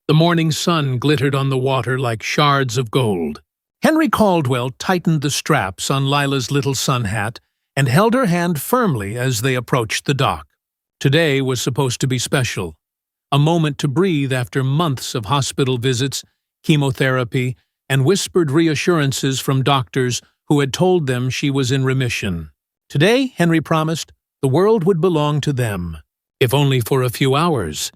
The morning sun glittered on the water like shards of gold. Henry Caldwell tightened the straps on Lila's little sun hat and held her hand firmly as they approached the dock. Today was supposed to be special, a moment to breathe after months of hospital visits, chemotherapy, and whispered reassurances from doctors who had told them she was in remission. Today, Henry promised, the world would belong to them, if only for a few hours.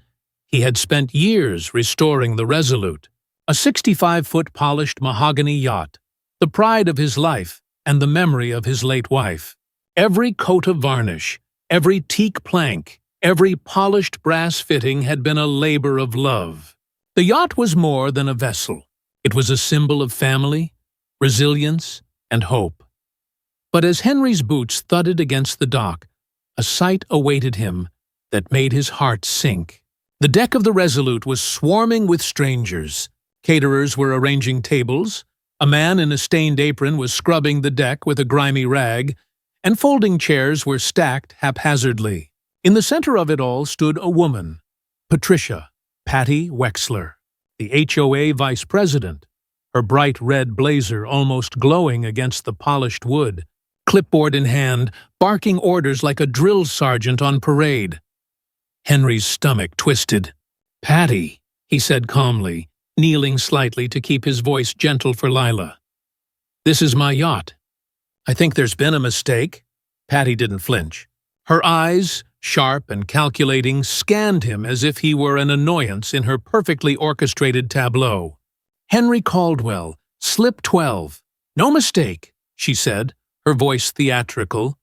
He had spent years restoring the Resolute, a 65-foot polished mahogany yacht, the pride of his life and the memory of his late wife. Every coat of varnish, every teak plank, every polished brass fitting had been a labor of love. The yacht was more than a vessel. It was a symbol of family, resilience, and hope. But as Henry's boots thudded against the dock, a sight awaited him that made his heart sink. The deck of the Resolute was swarming with strangers. Caterers were arranging tables, a man in a stained apron was scrubbing the deck with a grimy rag, and folding chairs were stacked haphazardly. In the center of it all stood a woman, Patricia, Patty Wexler, the HOA vice president, her bright red blazer almost glowing against the polished wood, clipboard in hand, barking orders like a drill sergeant on parade. Henry's stomach twisted. "Patty," he said calmly, kneeling slightly to keep his voice gentle for Lila. "This is my yacht. I think there's been a mistake." Patty didn't flinch. Her eyes, sharp and calculating, scanned him as if he were an annoyance in her perfectly orchestrated tableau. "Henry Caldwell, slip 12. No mistake," she said, her voice theatrical.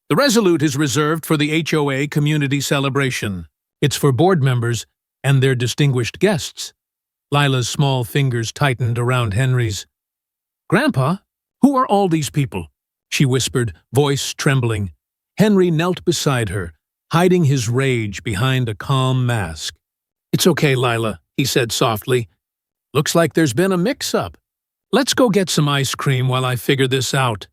"The Resolute is reserved for the HOA community celebration. It's for board members and their distinguished guests." Lila's small fingers tightened around Henry's. "Grandpa, who are all these people?" she whispered, voice trembling. Henry knelt beside her, hiding his rage behind a calm mask. "It's okay, Lila," he said softly. "Looks like there's been a mix-up. Let's go get some ice cream while I figure this out."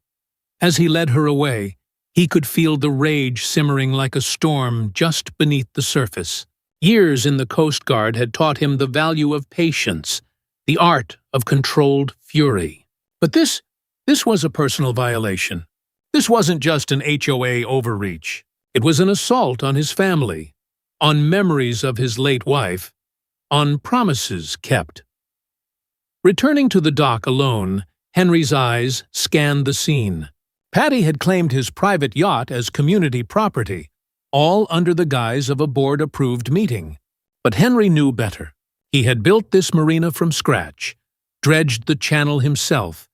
As he led her away, he could feel the rage simmering like a storm just beneath the surface. Years in the Coast Guard had taught him the value of patience, the art of controlled fury. But this was a personal violation. This wasn't just an HOA overreach. It was an assault on his family, on memories of his late wife, on promises kept. Returning to the dock alone, Henry's eyes scanned the scene. Patty had claimed his private yacht as community property, all under the guise of a board-approved meeting. But Henry knew better. He had built this marina from scratch, dredged the channel himself,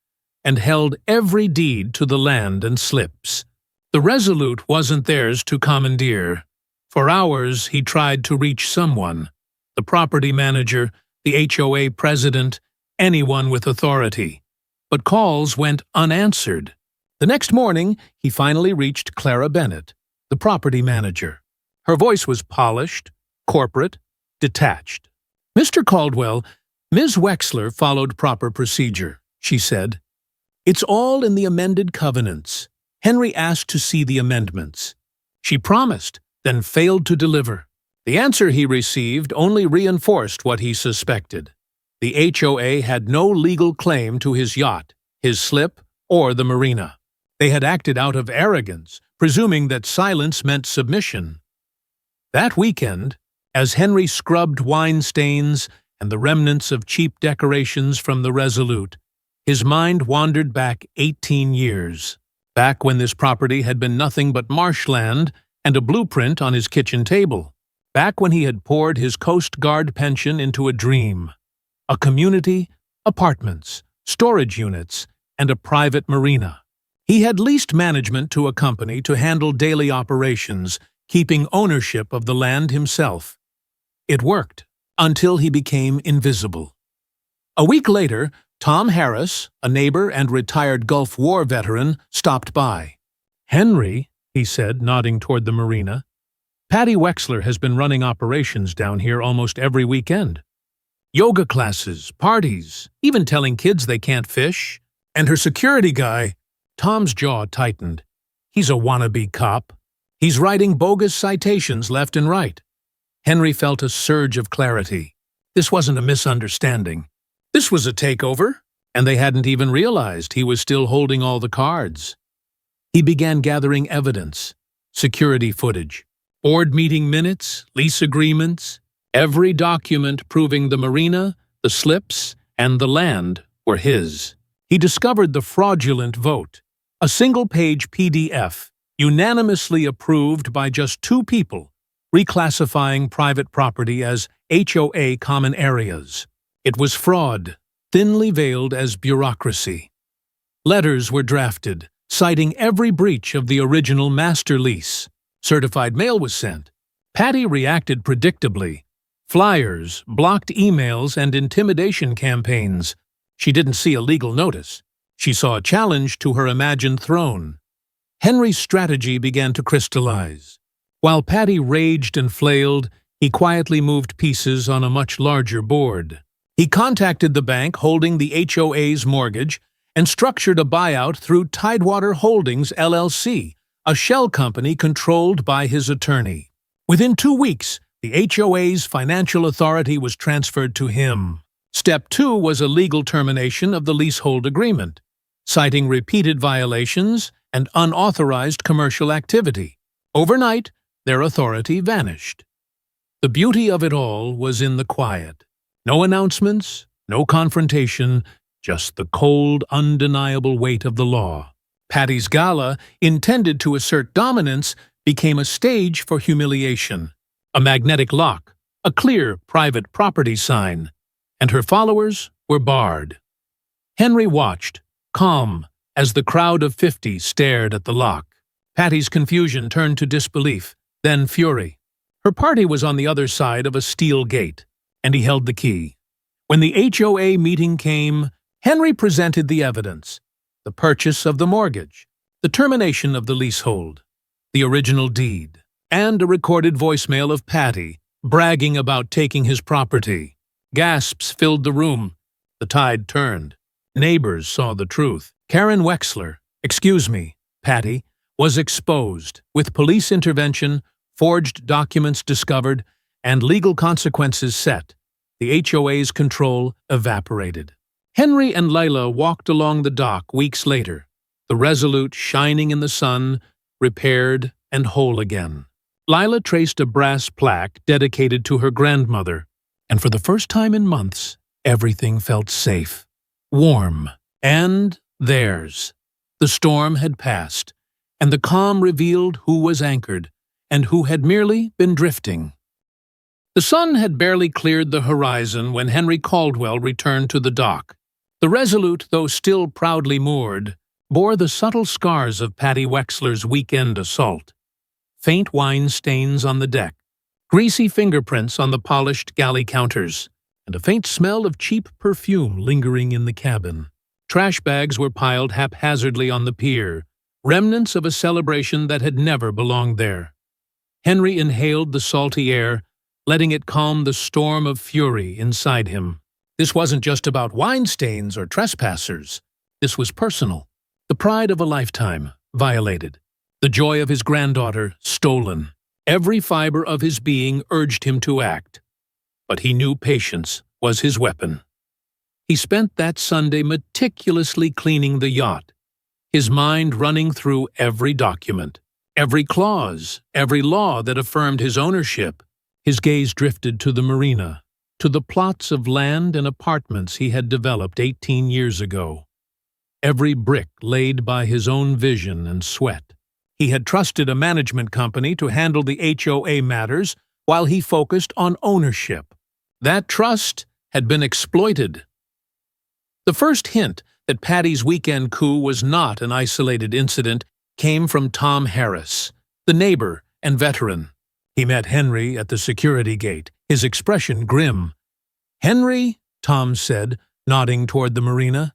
and held every deed to the land and slips. The Resolute wasn't theirs to commandeer. For hours he tried to reach someone, the property manager, the HOA president, anyone with authority. But calls went unanswered. The next morning, he finally reached Clara Bennett, the property manager. Her voice was polished, corporate, detached. "Mr. Caldwell, Ms. Wexler followed proper procedure," she said. "It's all in the amended covenants." Henry asked to see the amendments. She promised, then failed to deliver. The answer he received only reinforced what he suspected. The HOA had no legal claim to his yacht, his slip, or the marina. They had acted out of arrogance, presuming that silence meant submission. That weekend, as Henry scrubbed wine stains and the remnants of cheap decorations from the Resolute, his mind wandered back 18 years, back when this property had been nothing but marshland and a blueprint on his kitchen table, back when he had poured his Coast Guard pension into a dream, a community, apartments, storage units, and a private marina. He had leased management to a company to handle daily operations, keeping ownership of the land himself. It worked, until he became invisible. A week later, Tom Harris, a neighbor and retired Gulf War veteran, stopped by. "Henry," he said, nodding toward the marina, "Patty Wexler has been running operations down here almost every weekend. Yoga classes, parties, even telling kids they can't fish. And her security guy," Tom's jaw tightened. "He's a wannabe cop. He's writing bogus citations left and right." Henry felt a surge of clarity. This wasn't a misunderstanding. This was a takeover, and they hadn't even realized he was still holding all the cards. He began gathering evidence, security footage, board meeting minutes, lease agreements, every document proving the marina, the slips, and the land were his. He discovered the fraudulent vote, a single-page PDF, unanimously approved by just 2 people, reclassifying private property as HOA common areas. It was fraud, thinly veiled as bureaucracy. Letters were drafted, citing every breach of the original master lease. Certified mail was sent. Patty reacted predictably. Flyers, blocked emails, and intimidation campaigns. She didn't see a legal notice. She saw a challenge to her imagined throne. Henry's strategy began to crystallize. While Patty raged and flailed, he quietly moved pieces on a much larger board. He contacted the bank holding the HOA's mortgage and structured a buyout through Tidewater Holdings, LLC, a shell company controlled by his attorney. Within 2 weeks, the HOA's financial authority was transferred to him. Step 2 was a legal termination of the leasehold agreement, citing repeated violations and unauthorized commercial activity. Overnight, their authority vanished. The beauty of it all was in the quiet. No announcements, no confrontation, just the cold, undeniable weight of the law. Patty's gala, intended to assert dominance, became a stage for humiliation. A magnetic lock, a clear private property sign, and her followers were barred. Henry watched, calm, as the crowd of 50 stared at the lock. Patty's confusion turned to disbelief, then fury. Her party was on the other side of a steel gate, and he held the key. When the HOA meeting came, Henry presented the evidence: the purchase of the mortgage, the termination of the leasehold, the original deed, and a recorded voicemail of Patty bragging about taking his property. Gasps filled the room. The tide turned. Neighbors saw the truth. Karen Wexler, Patty, was exposed. With police intervention, forged documents discovered, and legal consequences set, the HOA's control evaporated. Henry and Lila walked along the dock weeks later, the Resolute shining in the sun, repaired and whole again. Lila traced a brass plaque dedicated to her grandmother, and for the first time in months, everything felt safe, warm, and theirs. The storm had passed, and the calm revealed who was anchored and who had merely been drifting. The sun had barely cleared the horizon when Henry Caldwell returned to the dock. The Resolute, though still proudly moored, bore the subtle scars of Patty Wexler's weekend assault. Faint wine stains on the deck, greasy fingerprints on the polished galley counters, and a faint smell of cheap perfume lingering in the cabin. Trash bags were piled haphazardly on the pier, remnants of a celebration that had never belonged there. Henry inhaled the salty air, letting it calm the storm of fury inside him. This wasn't just about wine stains or trespassers. This was personal. The pride of a lifetime violated. The joy of his granddaughter stolen. Every fiber of his being urged him to act. But he knew patience was his weapon. He spent that Sunday meticulously cleaning the yacht, his mind running through every document, every clause, every law that affirmed his ownership. His gaze drifted to the marina, to the plots of land and apartments he had developed 18 years ago. Every brick laid by his own vision and sweat. He had trusted a management company to handle the HOA matters while he focused on ownership. That trust had been exploited. The first hint that Patty's weekend coup was not an isolated incident came from Tom Harris, the neighbor and veteran. He met Henry at the security gate, his expression grim. "Henry," Tom said, nodding toward the marina,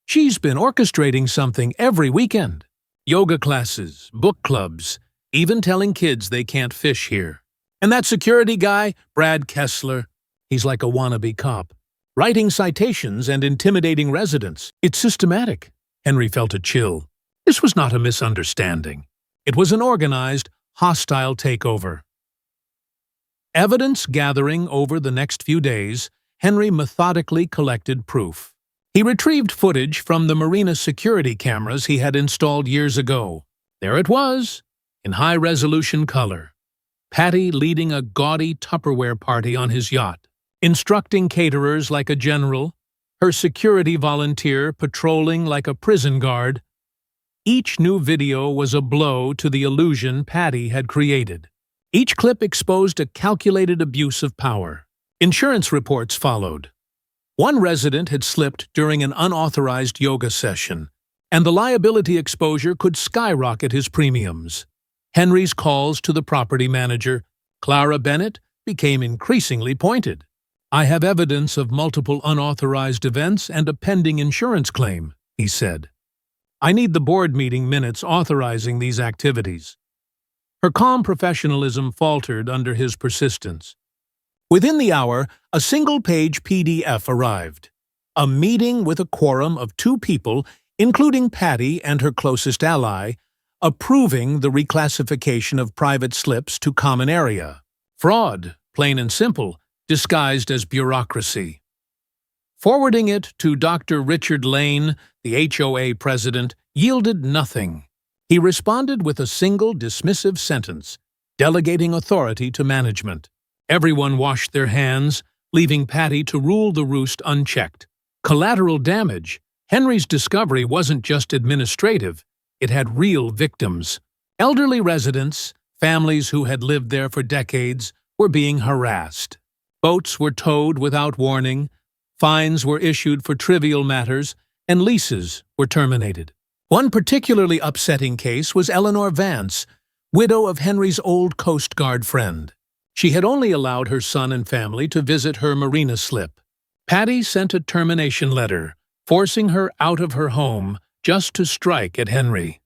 "she's been orchestrating something every weekend. Yoga classes, book clubs, even telling kids they can't fish here. And that security guy, Brad Kessler, he's like a wannabe cop, writing citations and intimidating residents. It's systematic." Henry felt a chill. This was not a misunderstanding. It was an organized, hostile takeover. Evidence gathering over the next few days Henry methodically collected proof. He retrieved footage from the marina security cameras he had installed years ago. There it was, in high-resolution color. Patty leading a gaudy Tupperware party on his yacht, instructing caterers like a general, her security volunteer patrolling like a prison guard. Each new video was a blow to the illusion Patty had created. Each clip exposed a calculated abuse of power. Insurance reports followed. One resident had slipped during an unauthorized yoga session, and the liability exposure could skyrocket his premiums. Henry's calls to the property manager, Clara Bennett, became increasingly pointed. "I have evidence of multiple unauthorized events and a pending insurance claim," he said. "I need the board meeting minutes authorizing these activities." Her calm professionalism faltered under his persistence. Within the hour, a single-page PDF arrived. A meeting with a quorum of 2 people, including Patty and her closest ally, approving the reclassification of private slips to common area. Fraud, plain and simple, disguised as bureaucracy. Forwarding it to Dr. Richard Lane, the HOA president, yielded nothing. He responded with a single dismissive sentence, delegating authority to management. Everyone washed their hands, leaving Patty to rule the roost unchecked. Collateral damage. Henry's discovery wasn't just administrative, it had real victims. Elderly residents, families who had lived there for decades, were being harassed. Boats were towed without warning, fines were issued for trivial matters, and leases were terminated. One particularly upsetting case was Eleanor Vance, widow of Henry's old Coast Guard friend. She had only allowed her son and family to visit her marina slip. Patty sent a termination letter, forcing her out of her home just to strike at Henry.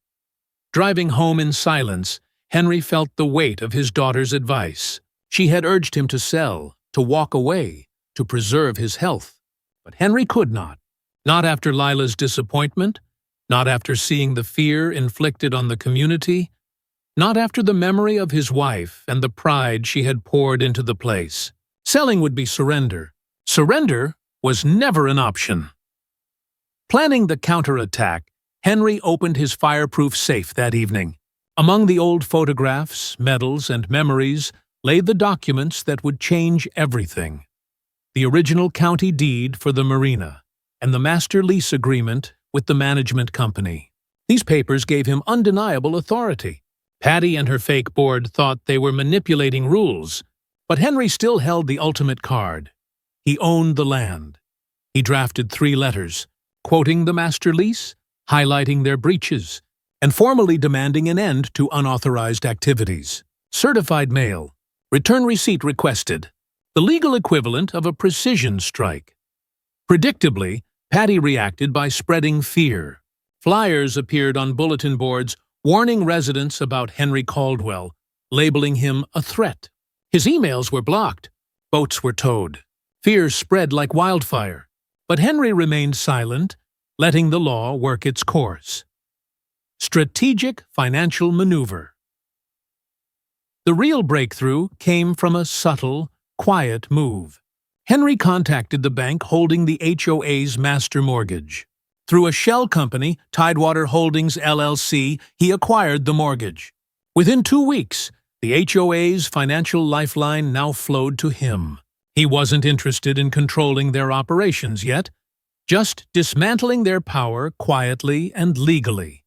Driving home in silence, Henry felt the weight of his daughter's advice. She had urged him to sell, to walk away, to preserve his health. But Henry could not. Not after Lila's disappointment, not after seeing the fear inflicted on the community, not after the memory of his wife and the pride she had poured into the place. Selling would be surrender. Surrender was never an option. Planning the counterattack, Henry opened his fireproof safe that evening. Among the old photographs, medals, and memories lay the documents that would change everything. The original county deed for the marina, and the master lease agreement with the management company. These papers gave him undeniable authority. Patty and her fake board thought they were manipulating rules, but Henry still held the ultimate card. He owned the land. He drafted 3 letters, quoting the master lease, highlighting their breaches, and formally demanding an end to unauthorized activities. Certified mail. Return receipt requested. The legal equivalent of a precision strike. Predictably, Patty reacted by spreading fear. Flyers appeared on bulletin boards warning residents about Henry Caldwell, labeling him a threat. His emails were blocked. Boats were towed. Fear spread like wildfire. But Henry remained silent, letting the law work its course. Strategic financial maneuver. The real breakthrough came from a subtle, quiet move. Henry contacted the bank holding the HOA's master mortgage. Through a shell company, Tidewater Holdings LLC, he acquired the mortgage. Within 2 weeks, the HOA's financial lifeline now flowed to him. He wasn't interested in controlling their operations yet, just dismantling their power quietly and legally.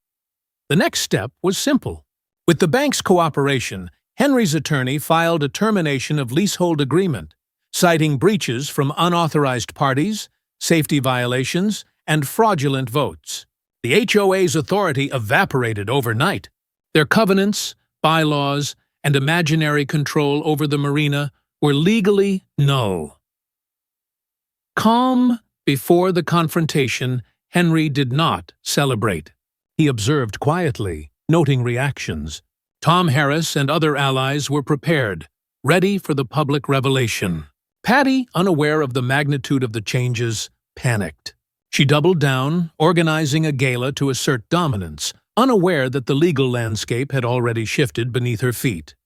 The next step was simple. With the bank's cooperation, Henry's attorney filed a termination of leasehold agreement, citing breaches from unauthorized parties, safety violations, and fraudulent votes. The HOA's authority evaporated overnight. Their covenants, bylaws, and imaginary control over the marina were legally null. Calm before the confrontation, Henry did not celebrate. He observed quietly, noting reactions. Tom Harris and other allies were prepared, ready for the public revelation. Patty, unaware of the magnitude of the changes, panicked. She doubled down, organizing a gala to assert dominance, unaware that the legal landscape had already shifted beneath her feet.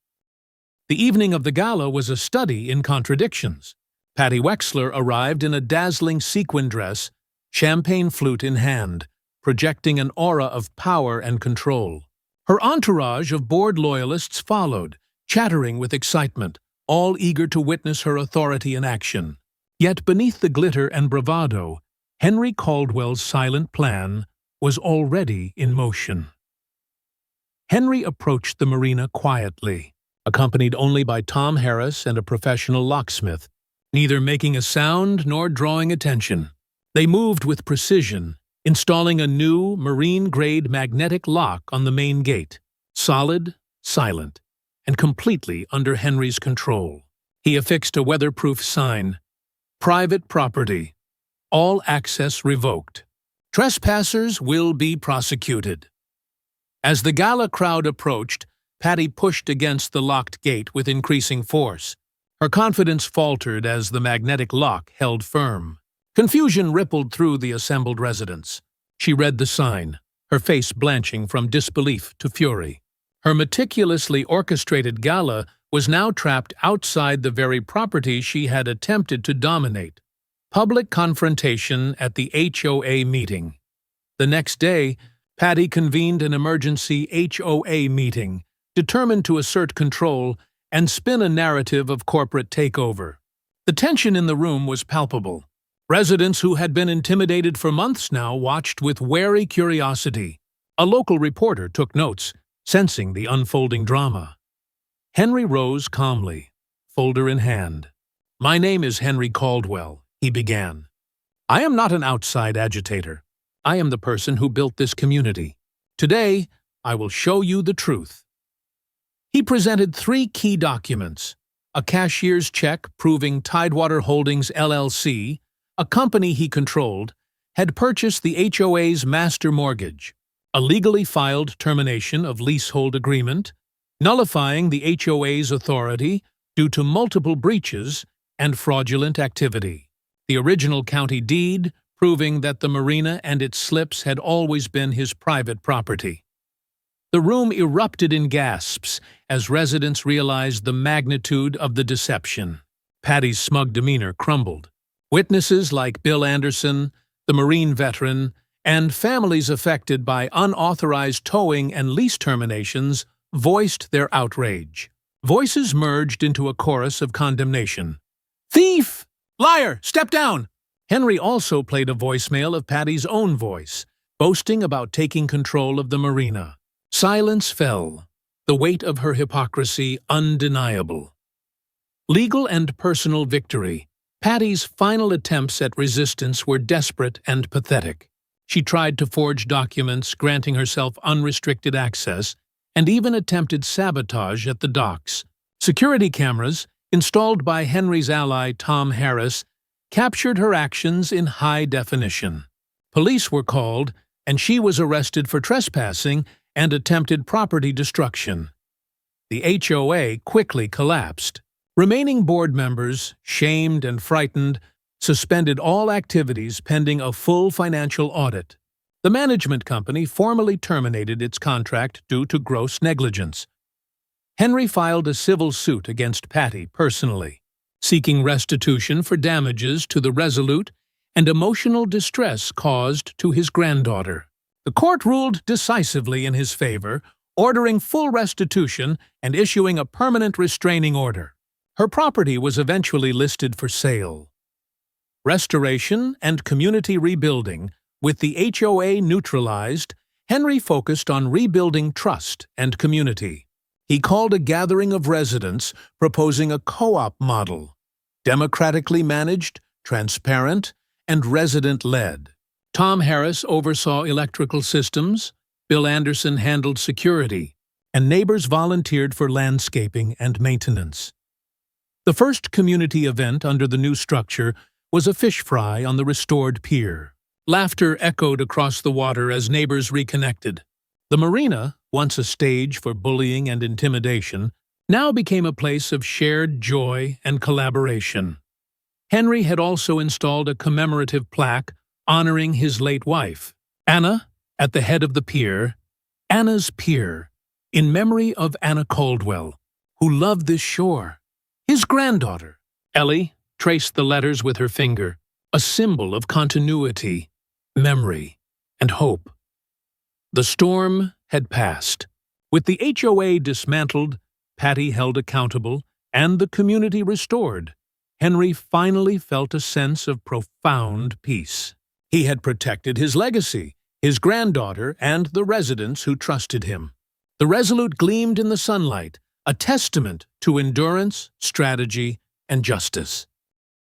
The evening of the gala was a study in contradictions. Patty Wexler arrived in a dazzling sequin dress, champagne flute in hand, projecting an aura of power and control. Her entourage of bored loyalists followed, chattering with excitement, all eager to witness her authority in action. Yet beneath the glitter and bravado, Henry Caldwell's silent plan was already in motion. Henry approached the marina quietly, accompanied only by Tom Harris and a professional locksmith, neither making a sound nor drawing attention. They moved with precision, installing a new marine-grade magnetic lock on the main gate, solid, silent, and completely under Henry's control. He affixed a weatherproof sign, "Private property. All access revoked. Trespassers will be prosecuted." As the gala crowd approached, Patty pushed against the locked gate with increasing force. Her confidence faltered as the magnetic lock held firm. Confusion rippled through the assembled residents. She read the sign, her face blanching from disbelief to fury. Her meticulously orchestrated gala was now trapped outside the very property she had attempted to dominate. Public confrontation at the HOA meeting. The next day, Patty convened an emergency HOA meeting, determined to assert control and spin a narrative of corporate takeover. The tension in the room was palpable. Residents who had been intimidated for months now watched with wary curiosity. A local reporter took notes, sensing the unfolding drama. Henry rose calmly, folder in hand. "My name is Henry Caldwell," he began. "I am not an outside agitator. I am the person who built this community. Today, I will show you the truth." He presented 3 key documents: a cashier's check proving Tidewater Holdings LLC, a company he controlled, had purchased the HOA's master mortgage, a legally filed termination of leasehold agreement, nullifying the HOA's authority due to multiple breaches and fraudulent activity, the original county deed proving that the marina and its slips had always been his private property. The room erupted in gasps as residents realized the magnitude of the deception. Patty's smug demeanor crumbled. Witnesses like Bill Anderson, the Marine veteran, and families affected by unauthorized towing and lease terminations voiced their outrage. Voices merged into a chorus of condemnation. "Thief! Liar! Step down!" Henry also played a voicemail of Patty's own voice, boasting about taking control of the marina. Silence fell, the weight of her hypocrisy undeniable. Legal and personal victory. Patty's final attempts at resistance were desperate and pathetic. She tried to forge documents granting herself unrestricted access and even attempted sabotage at the docks. Security cameras, installed by Henry's ally Tom Harris, captured her actions in high definition. Police were called, and she was arrested for trespassing and attempted property destruction. The HOA quickly collapsed. Remaining board members, shamed and frightened, suspended all activities pending a full financial audit. The management company formally terminated its contract due to gross negligence. Henry filed a civil suit against Patty personally, seeking restitution for damages to the resolute and emotional distress caused to his granddaughter. The court ruled decisively in his favor, ordering full restitution and issuing a permanent restraining order. Her property was eventually listed for sale. Restoration and community rebuilding. With the HOA neutralized, Henry focused on rebuilding trust and community. He called a gathering of residents, proposing a co-op model, democratically managed, transparent, and resident-led. Tom Harris oversaw electrical systems, Bill Anderson handled security, and neighbors volunteered for landscaping and maintenance. The first community event under the new structure was a fish fry on the restored pier. Laughter echoed across the water as neighbors reconnected. The marina, once a stage for bullying and intimidation, now became a place of shared joy and collaboration. Henry had also installed a commemorative plaque honoring his late wife, Anna, at the head of the pier, Anna's Pier, in memory of Anna Caldwell, who loved this shore. His granddaughter, Ellie, traced the letters with her finger, a symbol of continuity, memory, and hope. The storm had passed. With the HOA dismantled, Patty held accountable, and the community restored, Henry finally felt a sense of profound peace. He had protected his legacy, his granddaughter, and the residents who trusted him. The Resolute gleamed in the sunlight, a testament to endurance, strategy, and justice.